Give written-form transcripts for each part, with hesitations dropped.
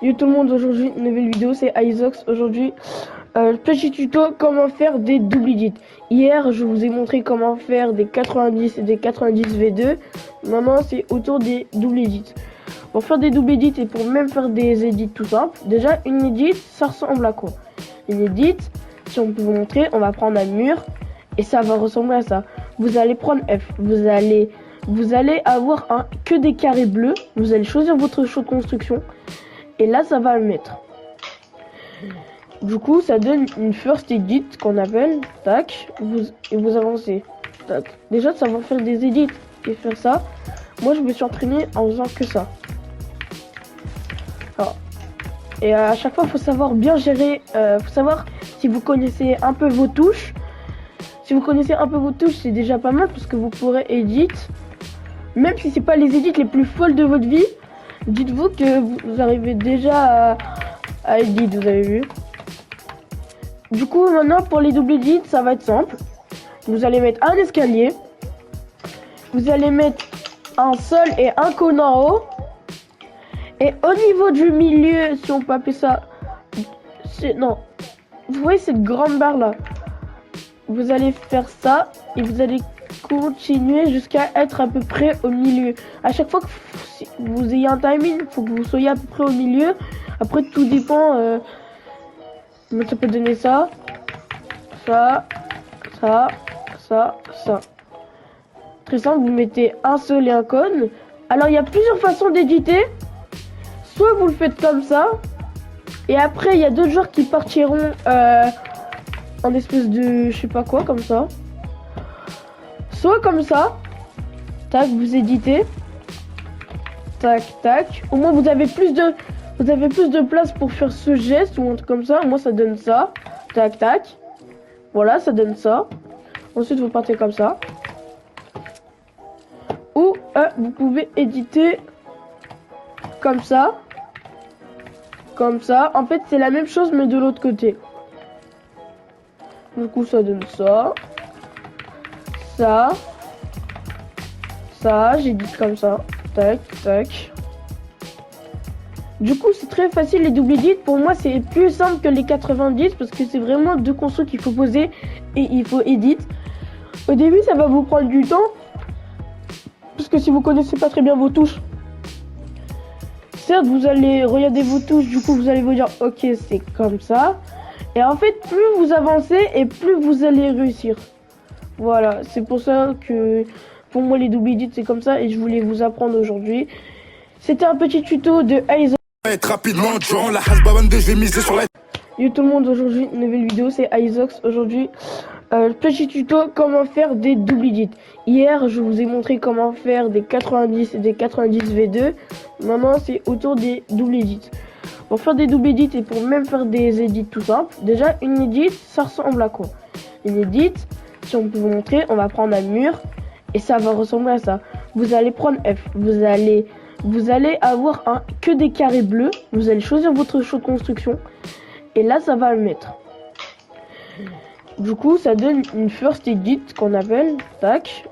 Yo tout le monde, aujourd'hui nouvelle vidéo, c'est Isox. Aujourd'hui petit tuto comment faire des double edits. Hier je vous ai montré comment faire des 90 et des 90 V2. Maintenant c'est autour des double edits. Pour faire des double edits et pour même faire des edits tout simples, déjà une edit ça ressemble à quoi? Une edit, si on peut vous montrer, on va prendre un mur et ça va ressembler à ça. Vous allez prendre F, vous allez avoir que des carrés bleus, vous allez choisir votre choix de construction. Et là, ça va le mettre. Du coup, ça donne une first edit qu'on appelle. Tac. Et vous avancez. Tac. Déjà, ça va faire des edits et faire ça. Moi, je me suis entraîné en faisant que ça. Alors, et à chaque fois, il faut savoir bien gérer. Faut savoir si vous connaissez un peu vos touches. Si vous connaissez un peu vos touches, c'est déjà pas mal parce que vous pourrez edit. Même si c'est pas les edits les plus folles de votre vie. Dites-vous que vous arrivez déjà à edit, vous avez vu. Du coup, maintenant, pour les double edits, ça va être simple. Vous allez mettre un escalier. Vous allez mettre un sol et un cône en haut. Et au niveau du milieu, si on peut appeler ça... Non. Vous voyez cette grande barre là? Vous allez faire ça et vous allez continuer jusqu'à être à peu près au milieu. À chaque fois que vous ayez un timing, il faut que vous soyez à peu près au milieu. Après, tout dépend. Ça peut donner ça. Très simple, vous mettez un sol et un cône. Alors, il y a plusieurs façons d'éditer. Soit vous le faites comme ça. Et après, il y a d'autres joueurs qui partiront en espèce de... je sais pas quoi, comme ça. Soit comme ça. Tac, vous éditez. Tac, tac. Au moins, vous avez plus de place pour faire ce geste ou un truc comme ça. Moi, ça donne ça. Tac, tac. Voilà, ça donne ça. Ensuite, vous partez comme ça. Ou vous pouvez éditer comme ça. Comme ça. En fait, c'est la même chose, mais de l'autre côté. Du coup, ça donne ça. Ça, j'édite comme ça. Tac, tac. Du coup, c'est très facile les double edits. Pour moi, c'est plus simple que les 90 parce que c'est vraiment deux constructs qu'il faut poser et il faut edit. Au début, ça va vous prendre du temps parce que si vous connaissez pas très bien vos touches, certes, vous allez regarder vos touches. Du coup, vous allez vous dire, ok, c'est comme ça. Et en fait, plus vous avancez et plus vous allez réussir. Voilà, c'est pour ça que pour moi les double edits c'est comme ça et je voulais vous apprendre aujourd'hui. C'était un petit tuto de Isox. Rapidement, durant la hasbabande, je vais miser sur la... Yo tout le monde, aujourd'hui nouvelle vidéo, c'est Isox. Aujourd'hui petit tuto comment faire des double edits. Hier je vous ai montré comment faire des 90 et des 90 V2. Maintenant c'est autour des double edits. Pour faire des double edits et pour même faire des edits tout simples, déjà une edit ça ressemble à quoi? Une edit, si on peut vous montrer, on va prendre un mur et ça va ressembler à ça. Vous allez prendre F, vous allez avoir que des carrés bleus, vous allez choisir votre choix de construction et là ça va le mettre. Du coup, ça donne une first edit qu'on appelle. Tac,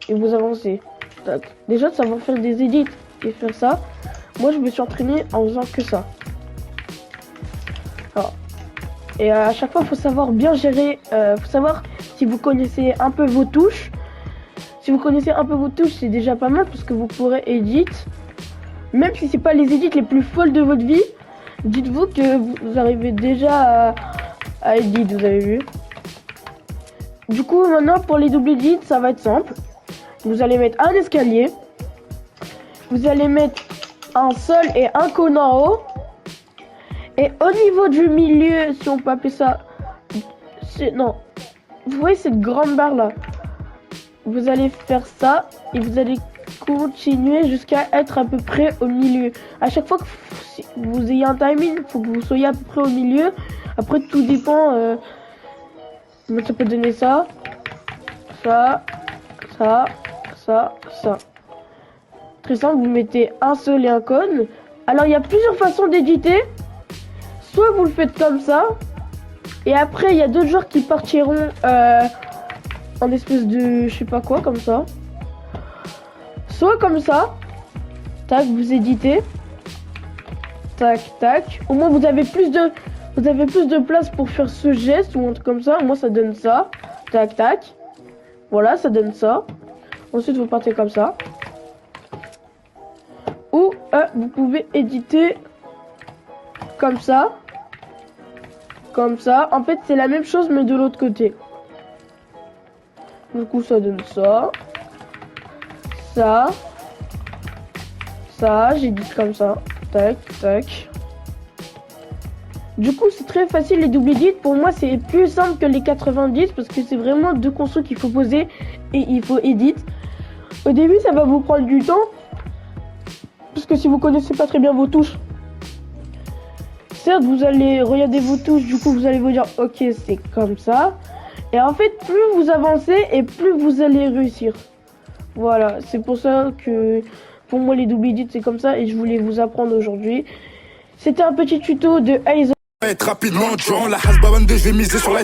et vous avancez. Tac. Déjà, ça va faire des edits et faire ça. Moi, je me suis entraîné en faisant que ça. Alors, et à chaque fois, il faut savoir bien gérer. Faut savoir si vous connaissez un peu vos touches. Si vous connaissez un peu vos touches, c'est déjà pas mal parce que vous pourrez edit. Même si c'est pas les edits les plus folles de votre vie, dites-vous que vous arrivez déjà à edit, vous avez vu. Du coup, maintenant, pour les double edits, ça va être simple. Vous allez mettre un escalier. Vous allez mettre un sol et un cône en haut. Et au niveau du milieu, si on peut appeler ça... Non. Vous voyez cette grande barre là? Vous allez faire ça et vous allez continuer jusqu'à être à peu près au milieu. À chaque fois que vous ayez un timing, il faut que vous soyez à peu près au milieu. Après, tout dépend... ça peut donner ça. Très simple, vous mettez un sol et un cône. Alors, il y a plusieurs façons d'éditer. Soit vous le faites comme ça. Et après, il y a d'autres joueurs qui partiront en espèce de... je sais pas quoi, comme ça. Soit comme ça. Tac, vous éditez. tac, tac. Au moins vous avez plus de place pour faire ce geste ou un truc comme ça. Au moins ça donne ça. Tac, tac. Voilà, ça donne ça. Ensuite vous partez comme ça. Ou vous pouvez éditer comme ça. Comme ça. En fait c'est la même chose mais de l'autre côté. Du coup ça donne ça. Ça, j'édite comme ça. Tac, tac. Du coup, c'est très facile les double edits. Pour moi, c'est plus simple que les 90 parce que c'est vraiment deux construits qu'il faut poser et il faut edit. Au début, ça va vous prendre du temps parce que si vous connaissez pas très bien vos touches, certes, vous allez regarder vos touches. Du coup, vous allez vous dire, ok, c'est comme ça. Et en fait, plus vous avancez et plus vous allez réussir. Voilà, c'est pour ça que pour moi les double edits c'est comme ça et je voulais vous apprendre aujourd'hui. C'était un petit tuto de Aizo. Être rapidement durant la hasba 22, je vais miser sur la